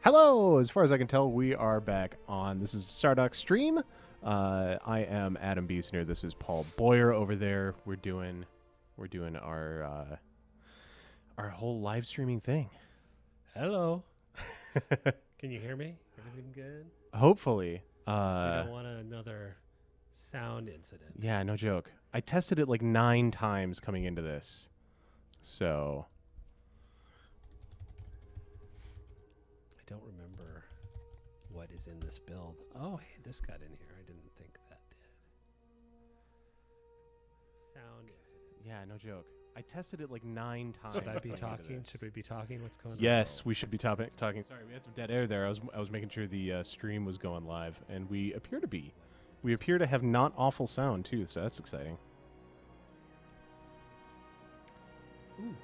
Hello! As far as I can tell, we are back on. This is Stardock stream. I am Adam Beeson here. This is Paul Boyer over there. We're doing our whole live streaming thing. Hello. Can you hear me? Everything good? Hopefully. We don't want another sound incident. Yeah, no joke. I tested it like 9 times coming into this. So I don't remember what is in this build. Oh, hey, this got in here. I didn't think that did. Sound incident. yeah, no joke. I tested it like 9 times. Should I be coming into talking? this. Should we be talking? What's going on? Yes, we should be talking. Sorry, we had some dead air there. I was making sure the stream was going live, and we appear to be. We appear to have not awful sound too, so that's exciting. Ooh.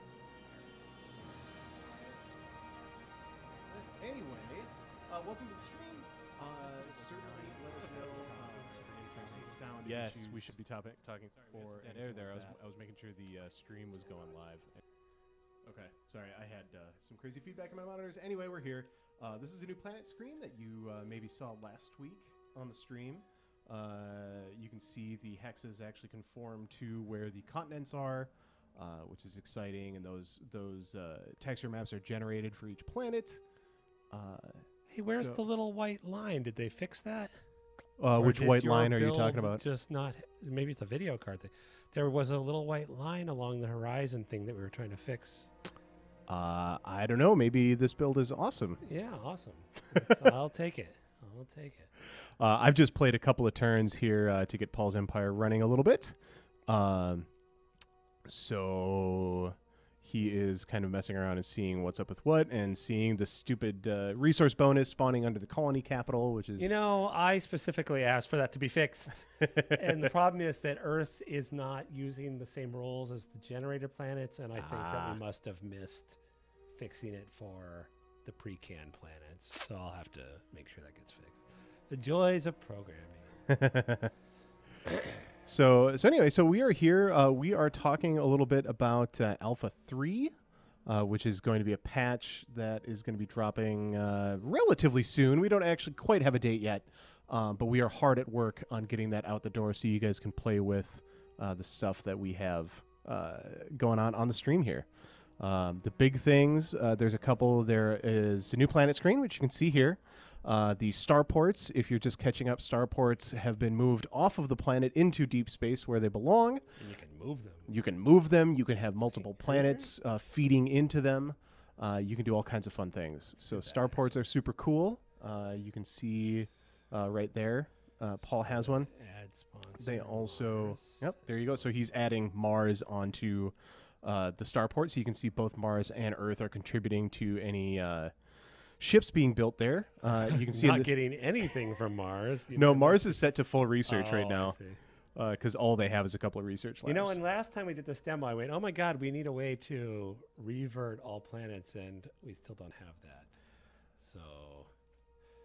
Anyway, welcome to the stream. Certainly, let us know if there's any sound. Yes, issues. We should be talking. Sorry, or dead air there. I was making sure the stream was going live. Okay, sorry, I had some crazy feedback in my monitors. Anyway, we're here. This is a new planet screen that you maybe saw last week on the stream. You can see the hexes actually conform to where the continents are, which is exciting, and those texture maps are generated for each planet. Hey, where's the little white line? Did they fix that? Which white line are you talking about? Just not. Maybe it's a video card thing. There was a little white line along the horizon thing that we were trying to fix. I don't know. Maybe this build is awesome. Yeah, awesome. I'll take it. I'll take it. I've just played a couple of turns here to get Paul's Empire running a little bit. So he is kind of messing around and seeing what's up with what, and seeing the stupid resource bonus spawning under the colony capital, which is... You know, I specifically asked for that to be fixed. And the problem is that Earth is not using the same rules as the generator planets, and I think that we must have missed fixing it for the pre-can planets. So I'll have to make sure that gets fixed. The joys of programming. So anyway, so we are here. We are talking a little bit about Alpha 3, which is going to be a patch that is going to be dropping relatively soon. We don't actually quite have a date yet, but we are hard at work on getting that out the door so you guys can play with the stuff that we have going on the stream here. The big things, there's a couple. There is the new planet screen, which you can see here. The starports, if you're just catching up, starports have been moved off of the planet into deep space where they belong. And you can move them. You can move them. You can have multiple planets feeding into them. You can do all kinds of fun things. So starports are super cool. You can see right there. Paul has one. Add sponsor. They also, yep, there you go. So he's adding Mars onto the starport. So you can see both Mars and Earth are contributing to any... ships being built there. You can see not getting anything from Mars. No, Mars is set to full research right now because all they have is a couple of research labs. You know, and last time we did this demo, I went, "Oh my God, we need a way to revert all planets," and we still don't have that. So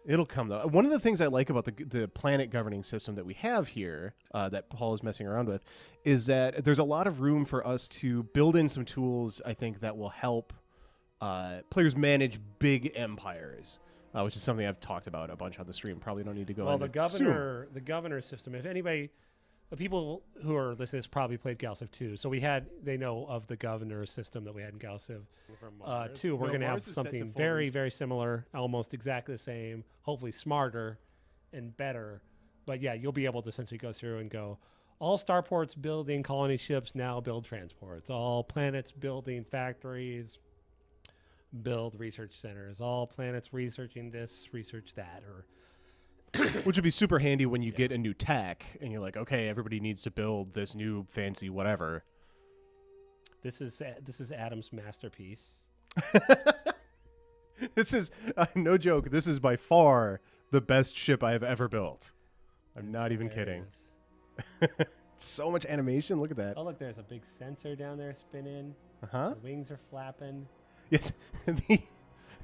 it'll come though. One of the things I like about the planet governing system that we have here, that Paul is messing around with, is that there's a lot of room for us to build in some tools. I think that will help. Players manage big empires, which is something I've talked about a bunch on the stream. Probably don't need to go. Well, the governor system. If anybody, the people who are listening to this probably played Galciv 2, so they know of the governor system that we had in Galciv 2. We're going to have something very, very similar, almost exactly the same, hopefully smarter and better. But yeah, you'll be able to essentially go through and go. All starports building colony ships now build transports. All planets building factories. Build research centers. All planets researching this, research that, or which would be super handy when you get a new tech and you're like, okay, everybody needs to build this new fancy whatever. This is Adam's masterpiece. This is no joke. This is by far the best ship I have ever built. I'm not even kidding. So much animation. Look at that. Oh, look, there's a big sensor down there spinning. The wings are flapping. Yes,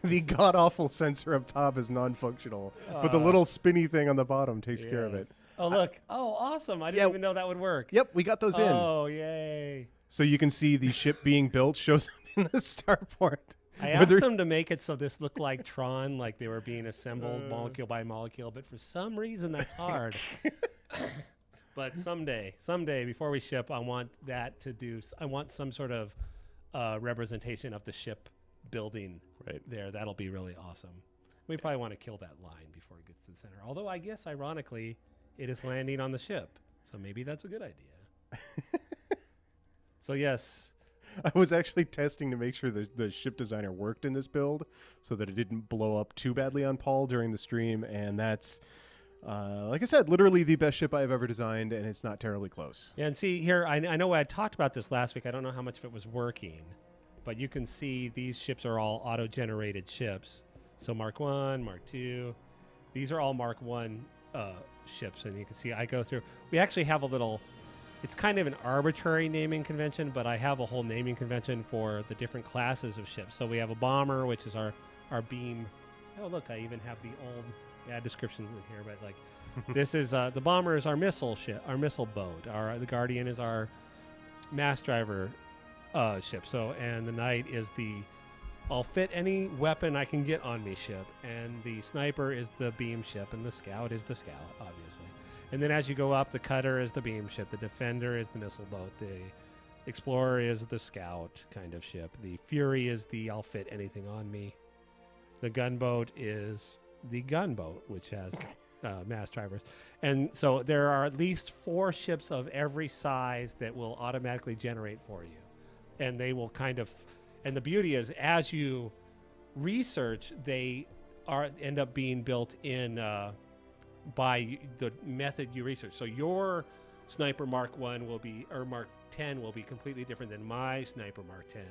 the god-awful sensor up top is non-functional, but the little spinny thing on the bottom takes care of it. Oh, look. Oh, awesome. I didn't even know that would work. Yep, we got those in. Oh, yay. So you can see the ship being built shows up in the starport. I asked them to make it so this looked like Tron, like they were being assembled molecule by molecule, but for some reason that's hard. But someday, before we ship, I want some sort of representation of the ship building there. That'll be really awesome. We probably want to kill that line before it gets to the center. Although I guess, ironically, it is landing on the ship. So maybe that's a good idea. So yes. I was actually testing to make sure the ship designer worked in this build so that it didn't blow up too badly on Paul during the stream. And that's, like I said, literally the best ship I've ever designed, and it's not terribly close. Yeah, and see here, I know I talked about this last week. I don't know how much of it was working, but you can see these ships are all auto-generated ships. So Mark 1, Mark 2, these are all Mark 1 ships, and you can see I go through. We actually have a little... It's kind of an arbitrary naming convention, but I have a whole naming convention for the different classes of ships. So we have a bomber, which is our beam. Oh, look, I even have the old bad descriptions in here. But like, this is the bomber is our missile ship, our missile boat. The Guardian is our mass driver ship. So, and the Knight is the I'll fit any weapon I can get on me ship, and the Sniper is the beam ship, and the Scout is the Scout, obviously. And then as you go up, the Cutter is the beam ship, the Defender is the missile boat, the Explorer is the Scout kind of ship, the Fury is the I'll fit anything on me, the Gunboat is the gunboat, which has mass drivers. And so there are at least 4 ships of every size that will automatically generate for you. And they will kind of, and the beauty is as you research, they end up being built in by the method you research. So your Sniper Mark 1 will be, or Mark 10 will be completely different than my Sniper Mark 10.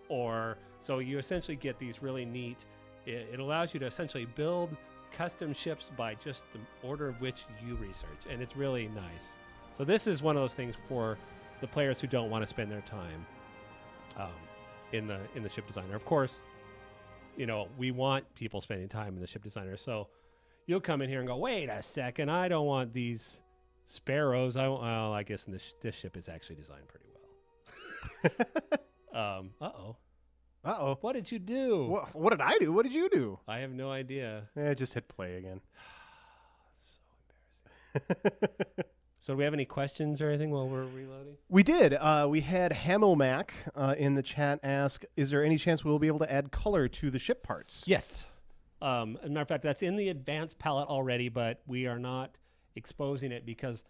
Or, so you essentially get these really neat, it allows you to essentially build custom ships by just the order of which you research. And it's really nice. So this is one of those things for the players who don't want to spend their time in the ship designer. Of course, you know, we want people spending time in the ship designer. So you'll come in here and go, wait a second, I don't want these sparrows. Well, I guess this ship is actually designed pretty well. Uh-oh. What did you do? What did I do? What did you do? I have no idea. Just hit play again. So embarrassing. So do we have any questions or anything while we're reloading? We did. We had Hamilmac in the chat ask, is there any chance we'll be able to add color to the ship parts? Yes. As a matter of fact, that's in the advanced palette already, but we are not exposing it because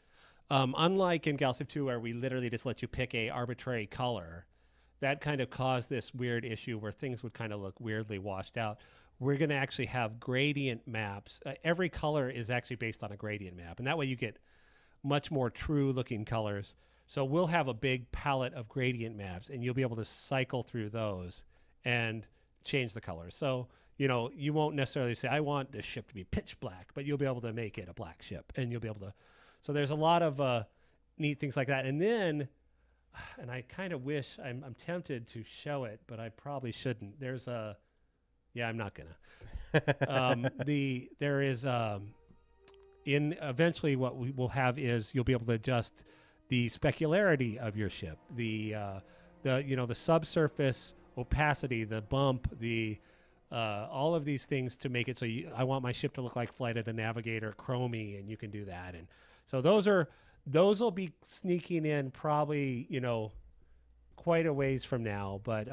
unlike in Galactic 2 where we literally just let you pick a arbitrary color, that kind of caused this weird issue where things would kind of look weirdly washed out. We're going to actually have gradient maps. Every color is actually based on a gradient map, and that way you get much more true looking colors. So we'll have a big palette of gradient maps, and you'll be able to cycle through those and change the colors. So, you know, you won't necessarily say, I want this ship to be pitch black, but you'll be able to make it a black ship, and you'll be able to. So there's a lot of neat things like that. And then, and I kind of wish, I'm tempted to show it, but I probably shouldn't. There's a, yeah, I'm not gonna. There is, in eventually what we will have is you'll be able to adjust the specularity of your ship, the subsurface opacity, the bump, all of these things to make it so I want my ship to look like Flight of the Navigator Chromie, and you can do that. And so those will be sneaking in probably, you know, quite a ways from now, but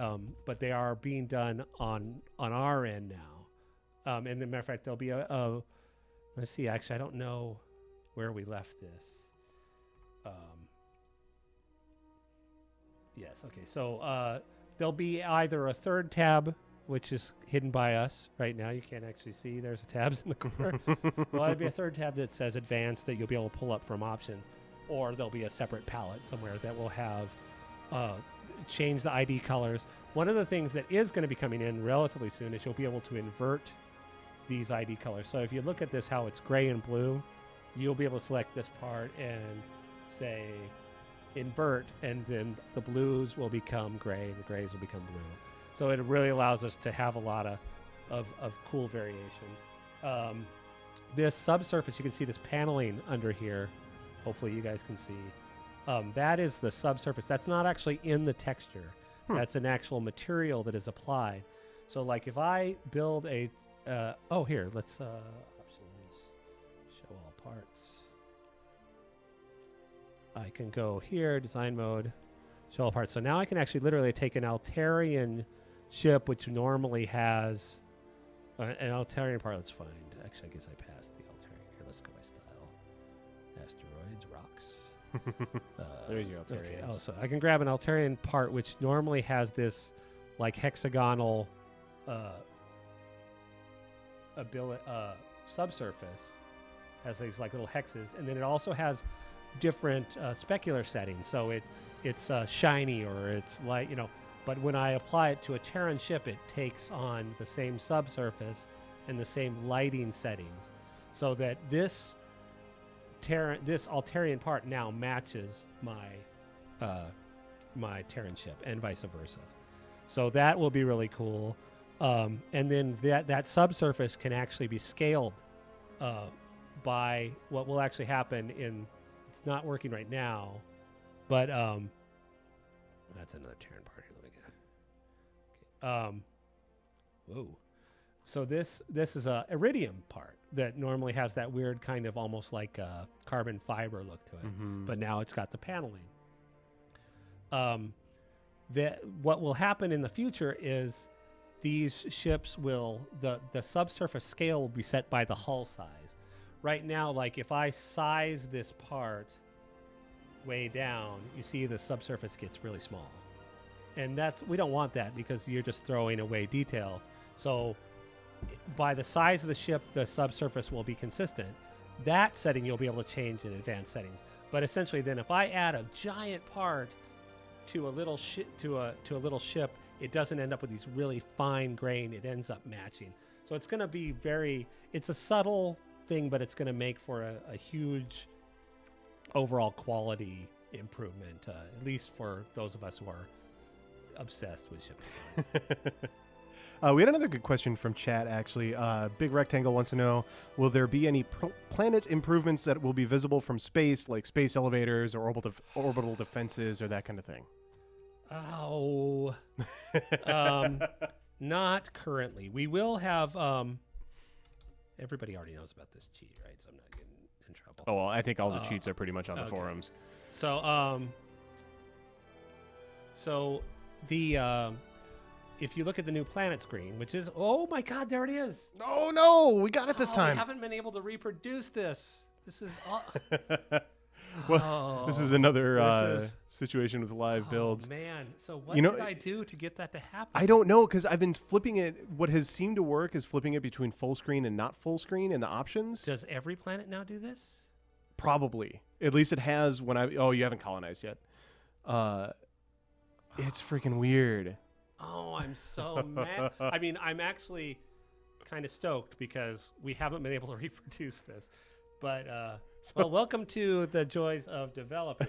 they are being done on our end now. And as a matter of fact, there'll be let's see, actually, I don't know where we left this. Yes, okay. So there'll be either a third tab, which is hidden by us right now. You can't actually see. There's tabs in the corner. Well, there'll be a third tab that says advanced that you'll be able to pull up from options. Or there'll be a separate palette somewhere that will have change the ID colors. One of the things that is going to be coming in relatively soon is you'll be able to invert these ID colors. So if you look at this, how it's gray and blue, you'll be able to select this part and say invert, and then the blues will become gray and the grays will become blue. So it really allows us to have a lot of cool variation. This subsurface, you can see this paneling under here. Hopefully you guys can see. That is the subsurface. That's not actually in the texture. That's an actual material that is applied. So like if I build a, here, let's, options, show all parts. I can go here, design mode, show all parts. So now I can actually literally take an Altarian ship, which normally has an Altarian part. Let's find, actually, I guess I passed the Altarian. Here, let's go by style. Asteroids, rocks. There's your Altarian. Okay. Oh, so I can grab an Altarian part, which normally has this like hexagonal subsurface, has these like little hexes, and then it also has different specular settings. So it's shiny or it's light, but when I apply it to a Terran ship, it takes on the same subsurface and the same lighting settings, so that this Altarian part now matches my my Terran ship and vice versa. So that will be really cool. And then that subsurface can actually be scaled by what will actually happen in. It's not working right now, but that's another Terran part here. Let me get. Whoa. So this is a iridium part that normally has that weird kind of almost like a carbon fiber look to it, but now it's got the paneling. What will happen in the future is these ships will, the subsurface scale will be set by the hull size. Right now, like if I size this part way down, you see the subsurface gets really small. And we don't want that because you're just throwing away detail. So by the size of the ship, the subsurface will be consistent. That setting you'll be able to change in advanced settings. But essentially then if I add a giant part to a little ship, it doesn't end up with these really fine grain. It ends up matching. So it's going to be it's a subtle thing, but it's going to make for a huge overall quality improvement, at least for those of us who are obsessed with ship design. We had another good question from chat, actually. Big Rectangle wants to know, will there be any planet improvements that will be visible from space, like space elevators or orbital defenses or that kind of thing? Oh, not currently. We will have, everybody already knows about this cheat, right? So I'm not getting in trouble. Oh, well, I think all the cheats are pretty much on the forums. So, if you look at the new planet screen, which is, oh my God, there it is. Oh no, we got it this time. We haven't been able to reproduce this. This is, well, this is another situation with live builds. Man, so what did I do to get that to happen? I don't know, because I've been flipping it. What has seemed to work is flipping it between full screen and not full screen in the options. Does every planet now do this? Probably. At least it has when you haven't colonized yet. It's freaking weird. Oh, I'm so mad. I mean, I'm actually kind of stoked because we haven't been able to reproduce this. But, well, welcome to the joys of developing.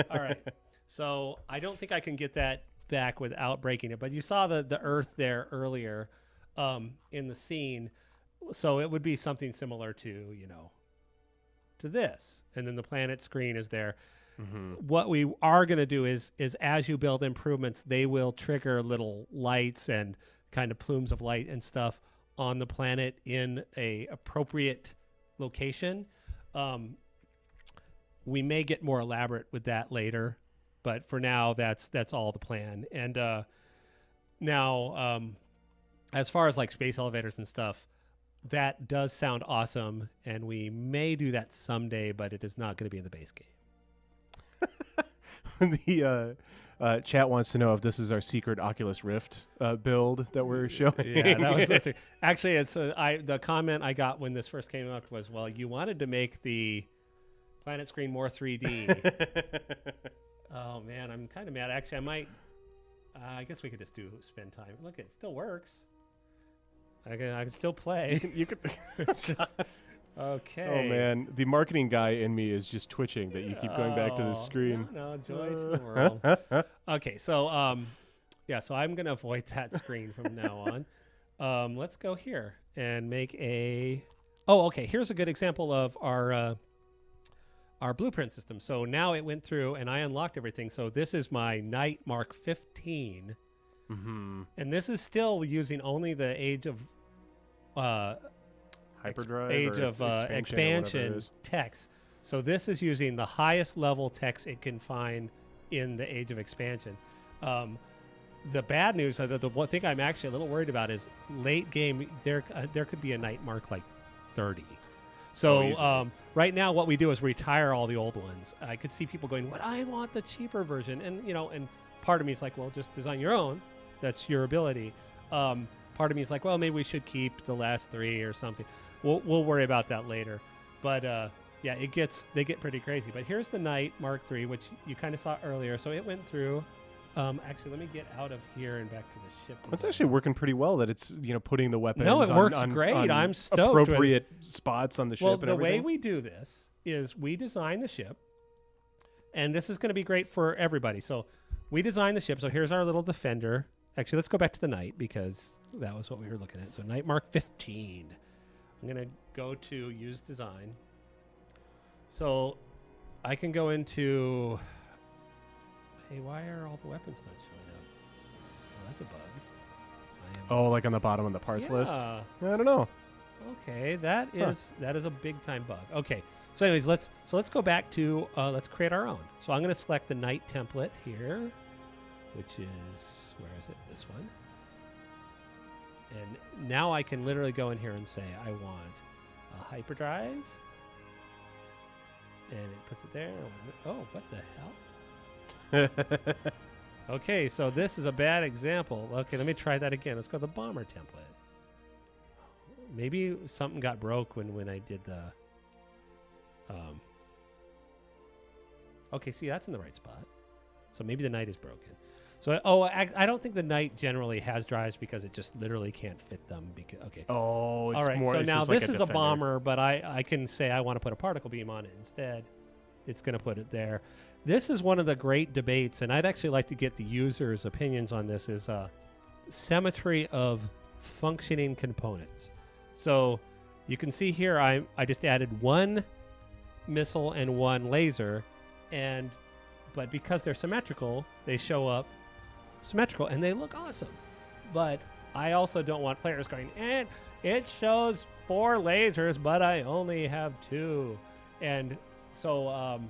All right. So I don't think I can get that back without breaking it. But you saw the Earth there earlier in the scene. So it would be something similar to, to this. And then the planet screen is there. Mm-hmm. What we are going to do is as you build improvements, they will trigger little lights and kind of plumes of light and stuff on the planet in a appropriate location. We may get more elaborate with that later, but for now, that's all the plan. And now, as far as like space elevators and stuff, that does sound awesome, and we may do that someday, but it is not going to be in the base game. The chat wants to know if this is our secret Oculus Rift build that we're showing. Yeah, that was actually it's the comment I got when this first came up was, well, you wanted to make the planet screen more 3D. Oh man, I'm kind of mad. Actually, I guess we could just spend time. Look, it still works. I can still play. You could. Okay. Oh man, the marketing guy in me is just twitching that you keep going back to the screen. No, joy to the world. Okay, so so I'm gonna avoid that screen from now on. Let's go here and make a. Oh, okay. Here's a good example of our blueprint system. So now it went through and I unlocked everything. So this is my Night Mark 15. And this is still using only the age of hyperdrive expansion text. So this is using the highest level text it can find in the age of expansion. The bad news, the one thing I'm actually a little worried about is late game. There could be a night mark like 30. So right now, what we do is retire all the old ones. I could see people going, "What? I want the cheaper version," and and part of me is like, "Well, just design your own. That's your ability." Part of me is like, "Well, maybe we should keep the last 3 or something." We'll worry about that later. But yeah, they get pretty crazy. But here's the Knight Mark III, which you kind of saw earlier. So it went through. Actually, let me get out of here and back to the ship. It's actually working pretty well. That it's putting the weapons. No, it works on great. I'm stoked. Appropriate spots on the ship. Well, and the everything. way we do this is we design the ship, and this is going to be great for everybody. So we design the ship. So here's our little defender. Actually, let's go back to the Knight because that was what we were looking at. So Knight Mark 15. I'm going to go to use design. So I can go into. Hey, why are all the weapons not showing up? Oh, that's a bug. Oh, like on the bottom of the parts list? I don't know. Okay, that is a big time bug. Okay, so anyways, let's go back to let's create our own. So I'm going to select the Knight template here, which is where is it? This one. And now I can literally go in here and say I want a hyperdrive, and it puts it there. Oh, what the hell? Okay, so this is a bad example. Okay, let me try that again. Let's go to the bomber template. Maybe something got broke when I did the okay, see, that's in the right spot. So maybe the Knight is broken. So I don't think the Knight generally has drives because it just literally can't fit them. Because it's all right. More, so now this like is a bomber, but I can say I want to put a particle beam on it instead. It's going to put it there. This is one of the great debates, and I'd actually like to get the users' opinions on this, is symmetry of functioning components. So you can see here I just added 1 missile and 1 laser, but because they're symmetrical, they show up symmetrical, and they look awesome. But I also don't want players going, and it shows 4 lasers, but I only have 2. And so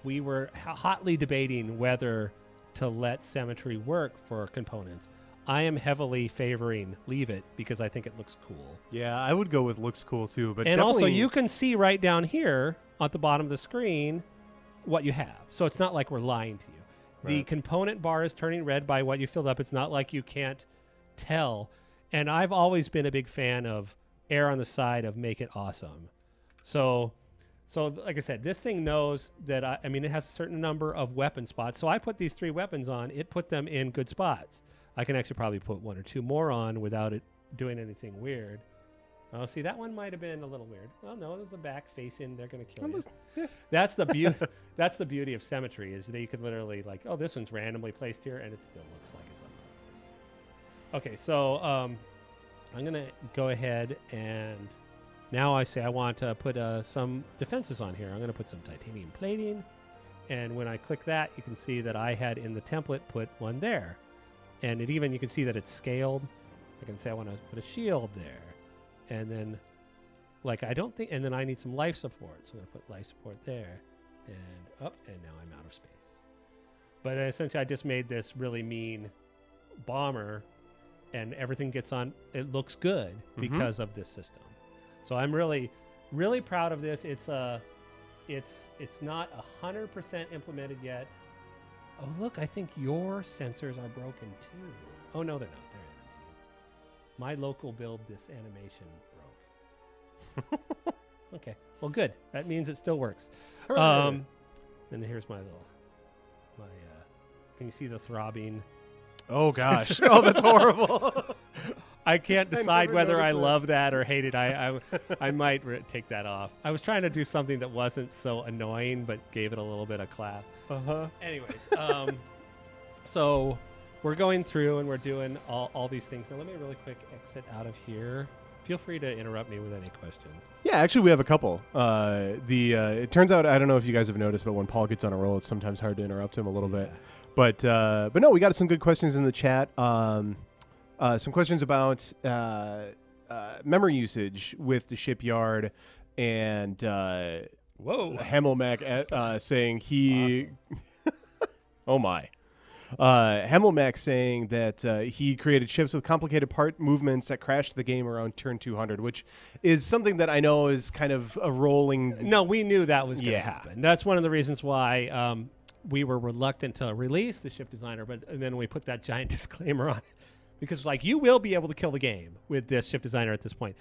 we were hotly debating whether to let symmetry work for components. I am heavily favoring leave it because I think it looks cool. Yeah, I would go with looks cool too. But and also you can see right down here at the bottom of the screen what you have. So it's not like we're lying to you. Right. The component bar is turning red by what you filled up. It's not like you can't tell. And I've always been a big fan of err on the side of make it awesome. So like I said, this thing knows that, I mean, it has a certain number of weapon spots. So I put these 3 weapons on. It put them in good spots. I can actually probably put 1 or 2 more on without it doing anything weird. Oh, see, that one might have been a little weird. Well, no, there's a back facing. They're going to kill you. Yeah. That's the beauty. That's the beauty of symmetry, is that you can literally like, oh, this one's randomly placed here, and it still looks like it's on purpose. Okay, so I'm going to go ahead and now I say I want to put some defenses on here. I'm going to put some titanium plating, and when I click that, you can see that I had in the template put 1 there, and it even you can see that it's scaled. I can say I want to put a shield there. And then, like, I don't think, and then I need some life support. So I'm going to put life support there and up, and now I'm out of space. But essentially, I just made this really mean bomber, and everything gets on, it looks good because of this system. So I'm really, really proud of this. It's not 100% implemented yet. Oh, look, I think your sensors are broken too. Oh, no, they're not. They're my local build this animation broke. Okay, well, good. That means it still works. And here's my little, can you see the throbbing? Oh gosh! Oh, that's horrible. I can't decide whether I love that or hate it. I might take that off. I was trying to do something that wasn't so annoying, but gave it a little bit of class. Anyways, so we're going through and we're doing all these things. Now let me really quick exit out of here. Feel free to interrupt me with any questions. Yeah, actually, we have a couple. It turns out, I don't know if you guys have noticed, but when Paul gets on a roll, it's sometimes hard to interrupt him a little bit. But no, we got some good questions in the chat. Some questions about memory usage with the shipyard, and Hammelmack saying he. Awesome. Oh my. Hammelmack saying that he created ships with complicated part movements that crashed the game around turn 200, which is something that I know is kind of a rolling. No, we knew that was going to happen. That's one of the reasons why we were reluctant to release the ship designer, but then we put that giant disclaimer on it because, like, you will be able to kill the game with this ship designer at this point.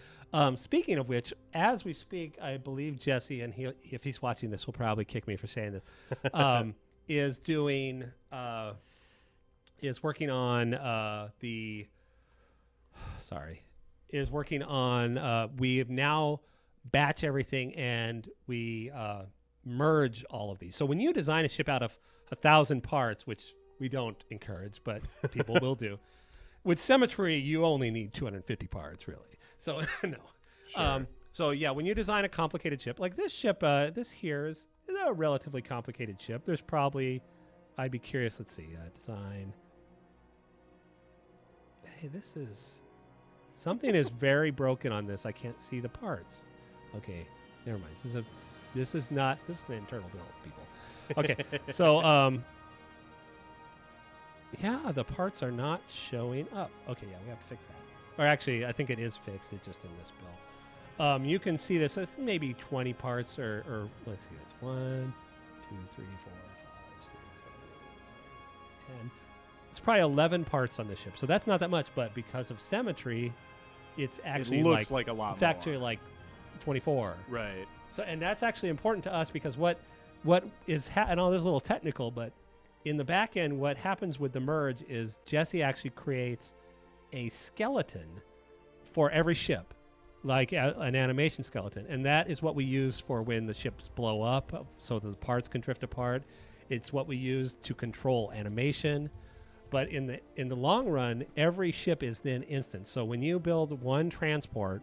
Speaking of which, as we speak, I believe Jesse, and if he's watching this, will probably kick me for saying this, is doing. Is working on we have now batch everything and we merge all of these. So when you design a ship out of 1,000 parts, which we don't encourage, but people will do, with symmetry, you only need 250 parts, really. So no. Sure. So yeah, when you design a complicated ship, like this ship, this here is a relatively complicated ship. There's probably, I'd be curious, let's see, design. Hey, something is very broken on this. I can't see the parts. Okay, never mind. This is an internal build, people. Okay, so yeah, the parts are not showing up. Okay, yeah, we have to fix that. Or actually, I think it is fixed. It's just in this build. You can see this. It's maybe 20 parts, or let's see. It's 1, 2, 3, 4, 5, 6, 7, 8, 10. It's probably 11 parts on the ship, so that's not that much. But because of symmetry, it's actually it looks like a lot. It's actually like 24. Right. So, and that's actually important to us because what is and all this is a little technical, but in the back end, what happens with the merge is Jesse actually creates a skeleton for every ship, like an animation skeleton, and that is what we use for when the ships blow up, so the parts can drift apart. It's what we use to control animation. But in the long run, every ship is then instant. So when you build one transport,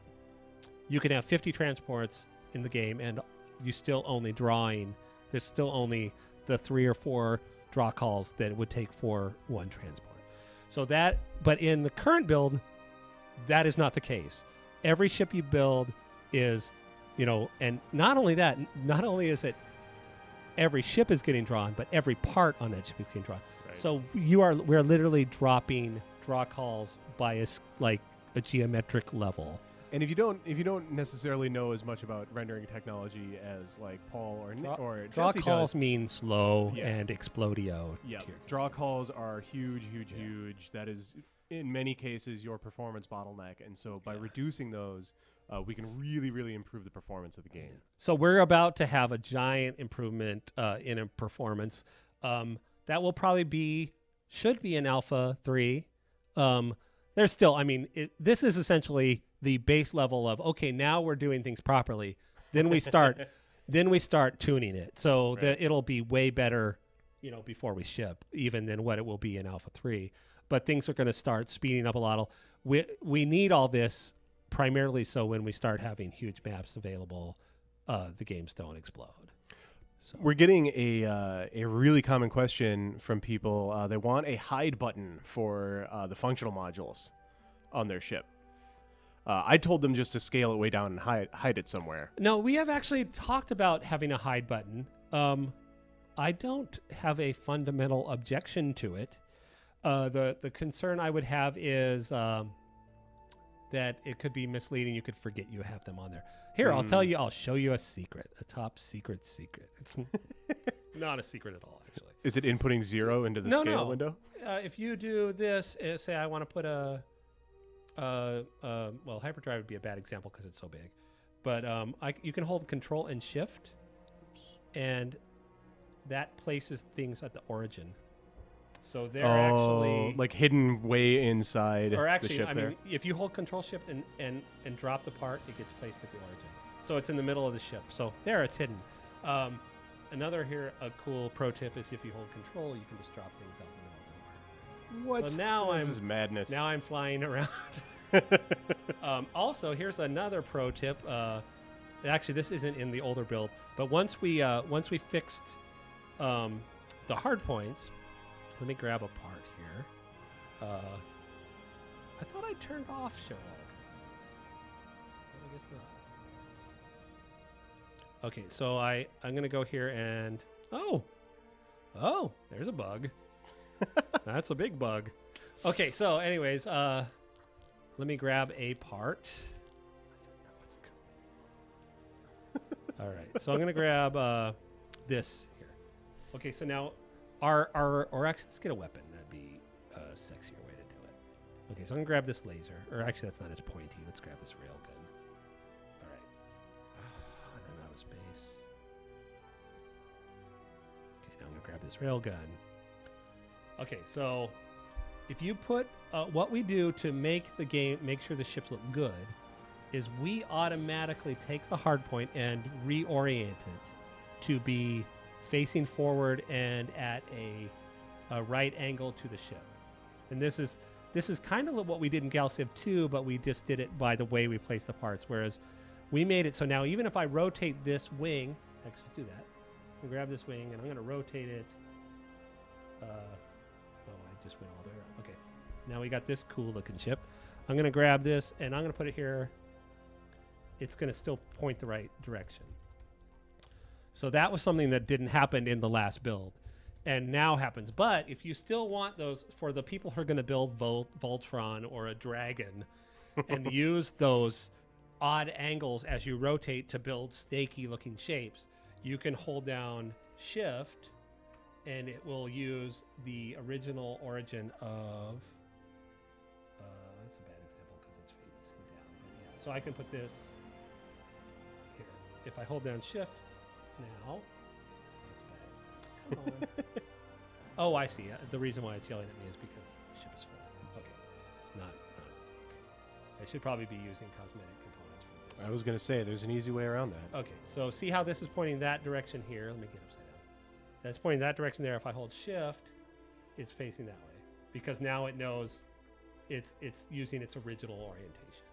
you can have 50 transports in the game, and you still only drawing. There's still only the 3 or 4 draw calls that it would take for one transport. So that, but in the current build, that is not the case. Every ship you build is, and not only that, not only is it every ship is getting drawn, but every part on that ship is getting drawn. So we're literally dropping draw calls by a geometric level. And if you don't necessarily know as much about rendering technology as like Paul or draw Jesse calls does, mean slow and explodio. Yeah, draw calls are huge. That is in many cases your performance bottleneck, and so by reducing those, we can really improve the performance of the game. So we're about to have a giant improvement in a performance. That will probably should be in Alpha 3. There's still, this is essentially the base level of, okay, now we're doing things properly. Then we start, tuning it. So it'll be way better, before we ship, even than what it will be in Alpha 3. But things are going to start speeding up a lot. We need all this primarily so when we start having huge maps available, the games don't explode. So. We're getting a really common question from people. They want a hide button for the functional modules on their ship. I told them just to scale it way down and hide it somewhere. No, we have actually talked about having a hide button. I don't have a fundamental objection to it. The concern I would have is that it could be misleading. You could forget you have them on there. Here, I'll show you a secret, a top secret. It's not a secret at all, actually. Is it inputting 0 into the scale window? If you do this, say I want to put well, hyperdrive would be a bad example because it's so big. But you can hold Control and Shift, and that places things at the origin. So they're actually like hidden way inside the ship there. If you hold Control Shift and drop the part, it gets placed at the origin. So it's in the middle of the ship. So there, it's hidden. A cool pro tip is if you hold Control, you can just drop things out in the middle of nowhere. What? So now this is madness. Now I'm flying around. Also, here's another pro tip. Actually, this isn't in the older build, but once we fixed the hard points, let me grab a part here. I thought I turned off show all components. I guess not. Okay, so I'm going to go here and... Oh, there's a bug. That's a big bug. Okay, so anyways, let me grab a part. All right, so I'm going to grab this here. Okay, so now or actually, let's get a weapon. That'd be a sexier way to do it. Okay, so I'm going to grab this laser. Or actually, that's not as pointy. Let's grab this railgun. All right. I'm out of space. Okay, now I'm going to grab this railgun. Okay, so if you put what we do to make sure the ships look good, is we automatically take the hard point and reorient it to be facing forward and at a right angle to the ship. And this is kind of what we did in Galciv 2, but we just did it by the way we placed the parts. Whereas we made it so now even if I rotate this wing, actually do that. I'm gonna grab this wing and I'm going to rotate it. I just went all the way around. Okay, now we got this cool looking ship. I'm going to grab this and I'm going to put it here. It's going to still point the right direction. So that was something that didn't happen in the last build and now happens. But if you still want those for the people who are going to build Voltron or a dragon and use those odd angles as you rotate to build snaky looking shapes, you can hold down shift and it will use the original origin of that's a bad example because it's facing down. But yeah, so I can put this here. If I hold down shift now, that's bad. Come on. Oh, I see. The reason why it's yelling at me is because the ship is full. Okay. Not okay. I should probably be using cosmetic components for this. I was going to say, there's an easy way around that. Okay, so see how this is pointing that direction here? Let me get upside down. That's pointing that direction there. If I hold shift, it's facing that way. Because now it knows it's using its original orientation.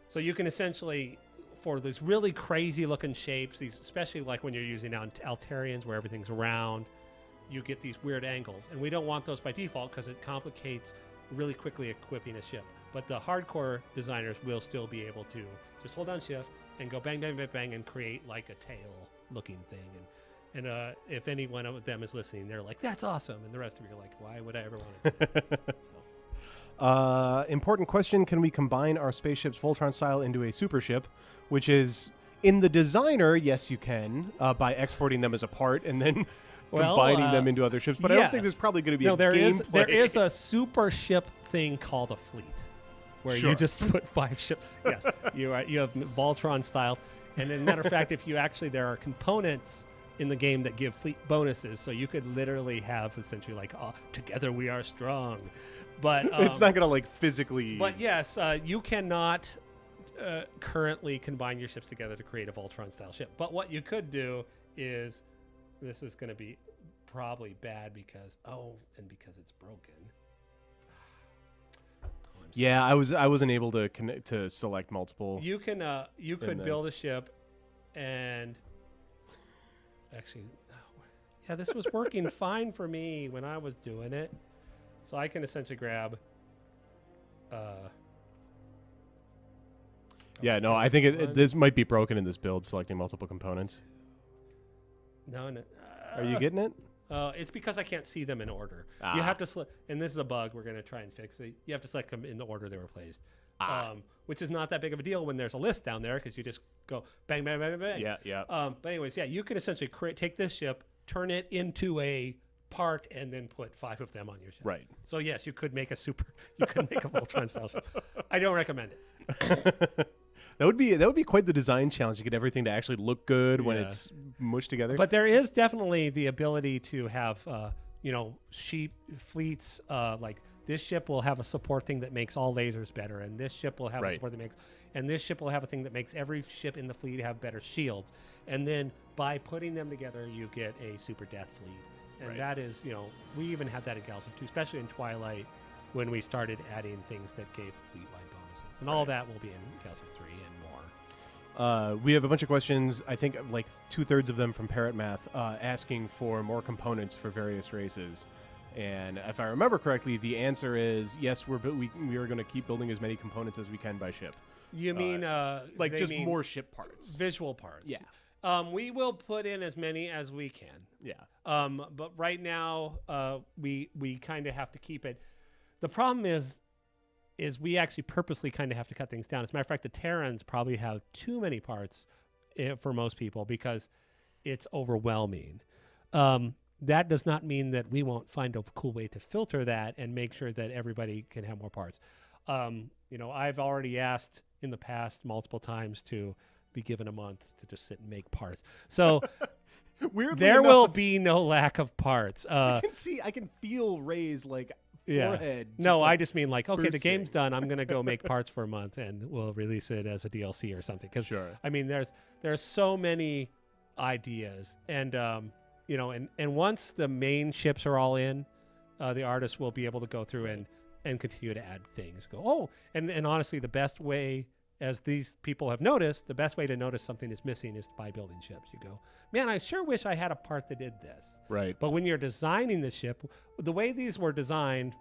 So you can essentially, for these really crazy looking shapes, these especially like when you're using Altarians where everything's round, you get these weird angles. And we don't want those by default because it complicates really quickly equipping a ship. But the hardcore designers will still be able to just hold down shift and go bang, bang, bang, bang, and create like a tail looking thing. And if any one of them is listening, they're like, that's awesome. And the rest of you are like, why would I ever want to do that? Important question. Can we combine our spaceships Voltron style into a super ship? Which is, in the designer, yes, you can, by exporting them as a part and then combining them into other ships. But yes. I don't think there's probably going to be a gameplay. There is a super ship thing called a fleet, where you just put 5 ships. Yes, you have Voltron style. And as a matter of fact, there are components in the game that give fleet bonuses, so you could literally have essentially like, together we are strong. But it's not gonna like physically. But yes, you cannot currently combine your ships together to create a Voltron style ship. But what you could do is, this is going to be probably bad because it's broken. Yeah, I wasn't able to connect to select multiple. You could build a ship and. Actually, yeah, this was working fine for me when I was doing it. So I can essentially grab... yeah, no, I think this might be broken in this build, selecting multiple components. No. Are you getting it? It's because I can't see them in order. You have to and this is a bug we're going to try and fix it. You have to select them in the order they were placed. Which is not that big of a deal when there's a list down there because you just go bang, bang, bang, bang. Yeah. But anyways, yeah, you can essentially take this ship, turn it into a part, and then put 5 of them on your ship. Right. So yes, you could make a Voltron style ship. I don't recommend it. That would be quite the design challenge to get everything to actually look good when it's mushed together. But there is definitely the ability to have fleets like. This ship will have a support thing that makes all lasers better, and this ship will have a support that makes, and this ship will have a thing that makes every ship in the fleet have better shields. And then by putting them together, you get a super death fleet. And that is, we even had that in Galactic 2, especially in Twilight, when we started adding things that gave fleet-wide bonuses. And all that will be in Galactic 3 and more. We have a bunch of questions, I think like 2/3 of them from Parrot Math, asking for more components for various races. And if I remember correctly, the answer is yes. We are going to keep building as many components as we can by ship. You mean like just more ship parts, visual parts? Yeah. We will put in as many as we can. Yeah. But right now, we kind of have to keep it. The problem is we actually purposely kind of have to cut things down. As a matter of fact, the Terrans probably have too many parts for most people because it's overwhelming. That does not mean that we won't find a cool way to filter that and make sure that everybody can have more parts. I've already asked in the past multiple times to be given a month to just sit and make parts. So there will be no lack of parts. I can feel Ray's forehead. No, I just mean okay, the game's done. I'm going to go make parts for a month and we'll release it as a DLC or something. Cause I mean, there's so many ideas and, and once the main ships are all in, the artist will be able to go through and continue to add things. And honestly, the best way, as these people have noticed, the best way to notice something is missing is by building ships. You go, man, I sure wish I had a part that did this. Right. But when you're designing the ship, the way these were designed,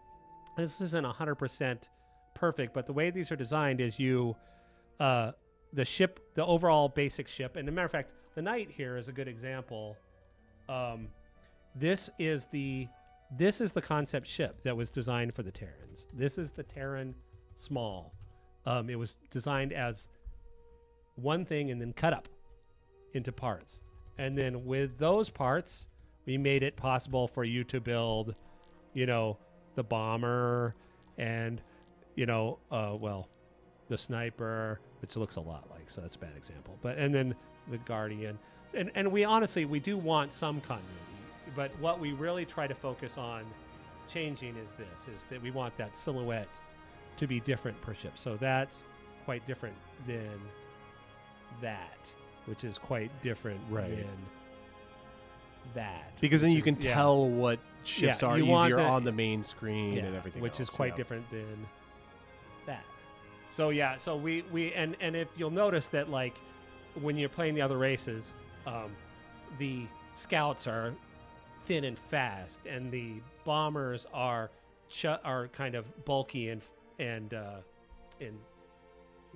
this isn't 100% perfect, but the way these are designed is the ship, the overall basic ship, and as a matter of fact, the Knight here is a good example. This is the concept ship that was designed for the Terrans. This is the Terran Small. It was designed as one thing and then cut up into parts. And then with those parts, we made it possible for you to build, the bomber and, the sniper, which looks a lot like, so that's a bad example. And then the Guardian. And we honestly, we do want some continuity. But what we really try to focus on changing is that we want that silhouette to be different per ship. So that's quite different than that, which is quite different than that. Because then you can tell what ships are easier on the main screen and everything which else. Is quite different than that. So so we and if you'll notice that when you're playing the other races, the scouts are thin and fast, and the bombers are kind of bulky and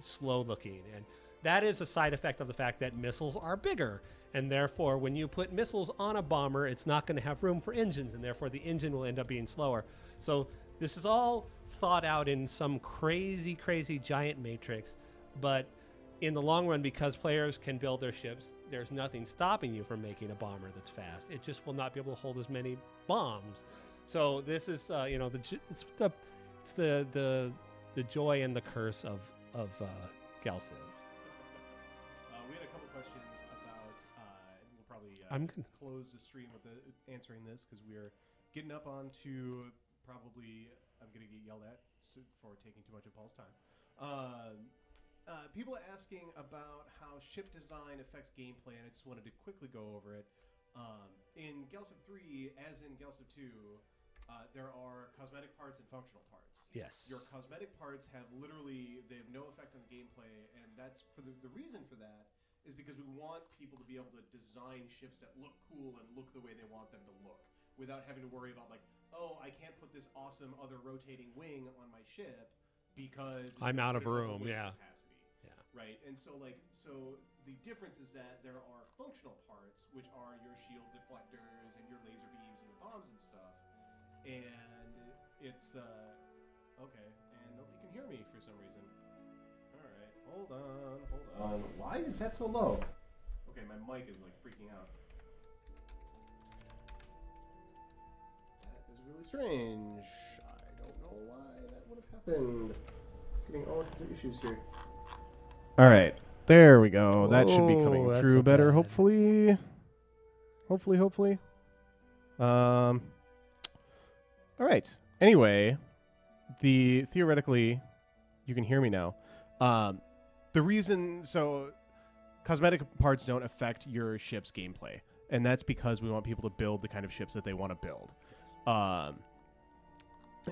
slow looking, and that is a side effect of the fact that missiles are bigger, and therefore when you put missiles on a bomber, it's not going to have room for engines, and therefore the engine will end up being slower. So this is all thought out in some crazy giant matrix, but in the long run, because players can build their ships, there's nothing stopping you from making a bomber that's fast. It just will not be able to hold as many bombs. So this is, it's the joy and the curse of Galciv. We had a couple questions about. We'll probably close the stream with answering this because we are getting up onto probably. I'm going to get yelled at for taking too much of Paul's time. People asking about how ship design affects gameplay, and I just wanted to quickly go over it. In Galciv 3, as in Galciv 2, there are cosmetic parts and functional parts. Yes. Your cosmetic parts they have no effect on the gameplay, and that's for the reason for that is because we want people to be able to design ships that look cool and look the way they want them to look without having to worry about I can't put this awesome other rotating wing on my ship because I'm out of room. Capacity. Right, and so the difference is that there are functional parts, which are your shield deflectors and your laser beams and your bombs and stuff, and it's okay, and nobody can hear me for some reason. All right, hold on. Why is that so low? Okay, my mic is freaking out. That is really strange. I don't know why that would have happened. Getting all kinds of issues here. All right, there we go. That should be coming through better, hopefully. Hopefully. All right. Anyway, theoretically, you can hear me now. The reason, cosmetic parts don't affect your ship's gameplay, and that's because we want people to build the kind of ships that they want to build.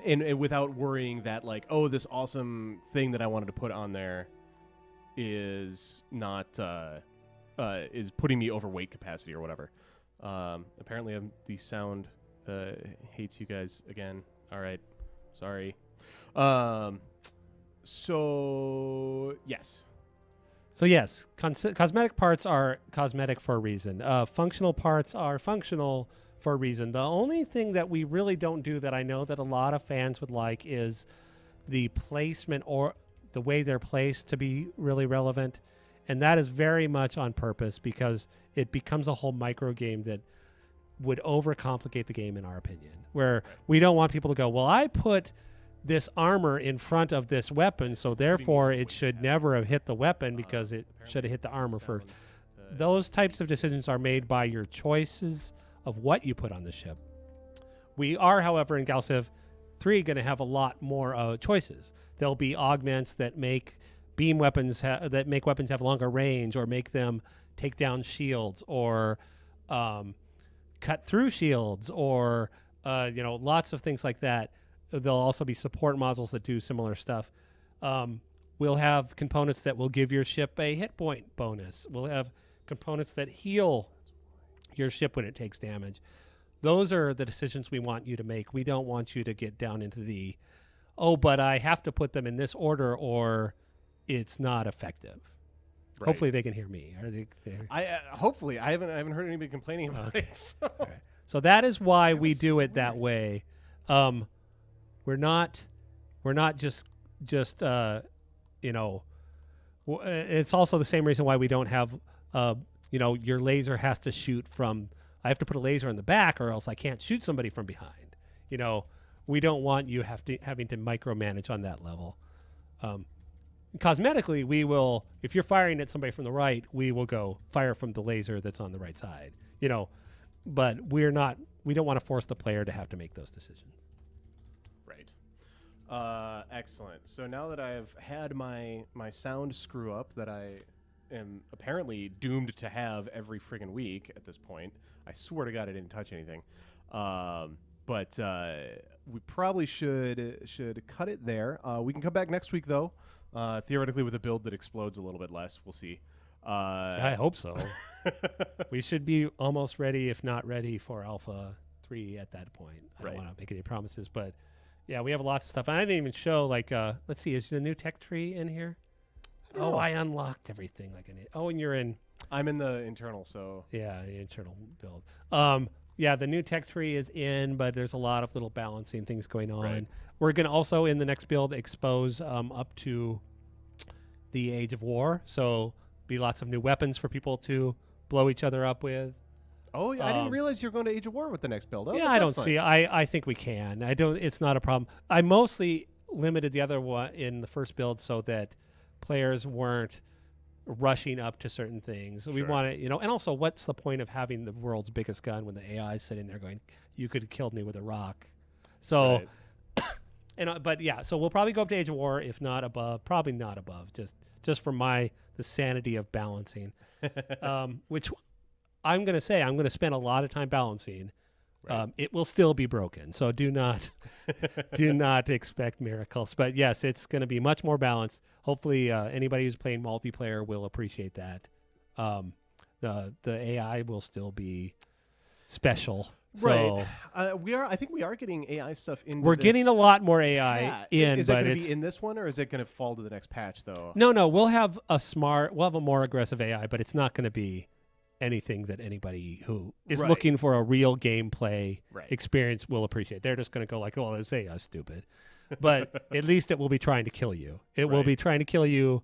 And without worrying that this awesome thing that I wanted to put on there is not is putting me over weight capacity or whatever. Apparently the sound hates you guys again. All right, sorry. So yes. So yes, cosmetic parts are cosmetic for a reason. Functional parts are functional for a reason. The only thing that we really don't do that I know that a lot of fans would like is the placement or the way they're placed to be really relevant. And that is very much on purpose because it becomes a whole micro game that would overcomplicate the game, in our opinion, where we don't want people to go, well, I put this armor in front of this weapon, so therefore it should never have hit the weapon because it should have hit the armor first. Those types of decisions are made by your choices of what you put on the ship. We are, however, in Galciv 3 going to have a lot more choices. There'll be augments that make beam weapons that make weapons have longer range, or make them take down shields, or cut through shields, or lots of things like that. There'll also be support modules that do similar stuff. We'll have components that will give your ship a hit point bonus. We'll have components that heal your ship when it takes damage. Those are the decisions we want you to make. We don't want you to get down into the, oh, but I have to put them in this order or it's not effective. Right. Hopefully they can hear me. Are they? Hopefully I haven't heard anybody complaining about it. So. Right. So that is why we do it that way. We're not just it's also the same reason why we don't have your laser has to shoot from. I have to put a laser in the back or else I can't shoot somebody from behind. We don't want you having to micromanage on that level. Cosmetically, we will, if you're firing at somebody from the right, we will go fire from the laser that's on the right side. But we don't want to force the player to have to make those decisions. Right. Excellent. So now that I've had my sound screw up that I am apparently doomed to have every friggin' week at this point, I swear to God I didn't touch anything. But we probably should cut it there. We can come back next week though, theoretically with a build that explodes a little bit less. We'll see. I hope so. We should be almost ready, if not ready, for Alpha 3 at that point. I don't want to make any promises, but yeah, we have lots of stuff. And I didn't even show, let's see, is the new tech tree in here? I unlocked everything like an. Oh, and you're in. I'm in the internal, so. Yeah, the internal build. Yeah, the new tech tree is in, but there's a lot of little balancing things going on. Right. We're going to also, in the next build, expose up to the Age of War. So be lots of new weapons for people to blow each other up with. Oh, yeah, I didn't realize you were going to Age of War with the next build. Oh, yeah, I don't see. I think we can. It's not a problem. I mostly limited the other one in the first build so that players weren't rushing up to certain things. So we want to, and also, what's the point of having the world's biggest gun when the AI is sitting there going, "You could have killed me with a rock." So, but yeah, so we'll probably go up to Age of War, if not above. Probably not above, just for the sanity of balancing, which. I'm going to spend a lot of time balancing. Right. It will still be broken, so do not expect miracles. But yes, it's going to be much more balanced. Hopefully, anybody who's playing multiplayer will appreciate that. The AI will still be special. Right. So, I think we are getting AI stuff in. We're getting a lot more AI in. Is it going to be in this one, or is it going to fall to the next patch, though? No. We'll have a more aggressive AI, but it's not going to be anything that anybody who is looking for a real gameplay experience will appreciate. They're just going to go like, "Oh, this AI is stupid," but at least it will be trying to kill you. It will be trying to kill you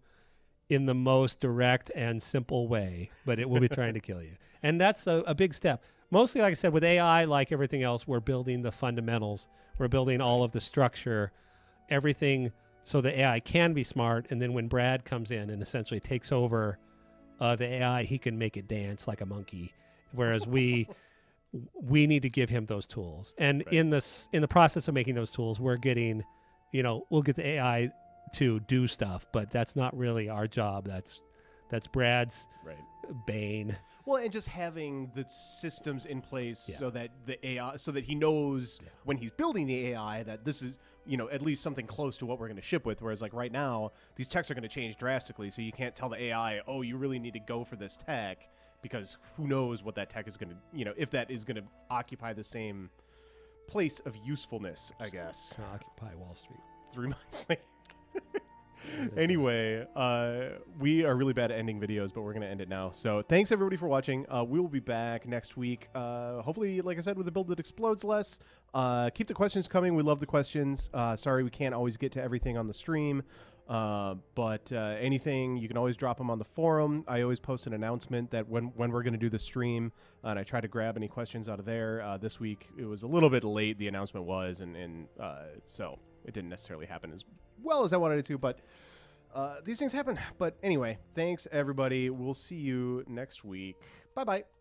in the most direct and simple way, but it will be trying to kill you, and that's a big step. Mostly, like I said, with AI, like everything else, we're building the fundamentals. We're building all of the structure, everything, so the AI can be smart. And then when Brad comes in and essentially takes over the AI, he can make it dance like a monkey, whereas we need to give him those tools. And in the process of making those tools, we're getting, we'll get the AI to do stuff, but that's not really our job. That's Brad's bane. Well, and just having the systems in place so that the AI, so that he knows when he's building the AI that this is, at least something close to what we're going to ship with. Whereas like right now, these techs are going to change drastically. So you can't tell the AI, oh, you really need to go for this tech, because who knows what that tech is going to, if that is going to occupy the same place of usefulness, I guess. To occupy Wall Street. 3 months later. Anyway, we are really bad at ending videos, but we're going to end it now. So thanks, everybody, for watching. We will be back next week. Hopefully, like I said, with a build that explodes less. Keep the questions coming. We love the questions. Sorry, we can't always get to everything on the stream. But anything, you can always drop them on the forum. I always post an announcement that when we're going to do the stream, and I try to grab any questions out of there. This week, it was a little bit late, the announcement was, and so it didn't necessarily happen as well as I wanted it to, but these things happen. But anyway, thanks, everybody. We'll see you next week. Bye-bye.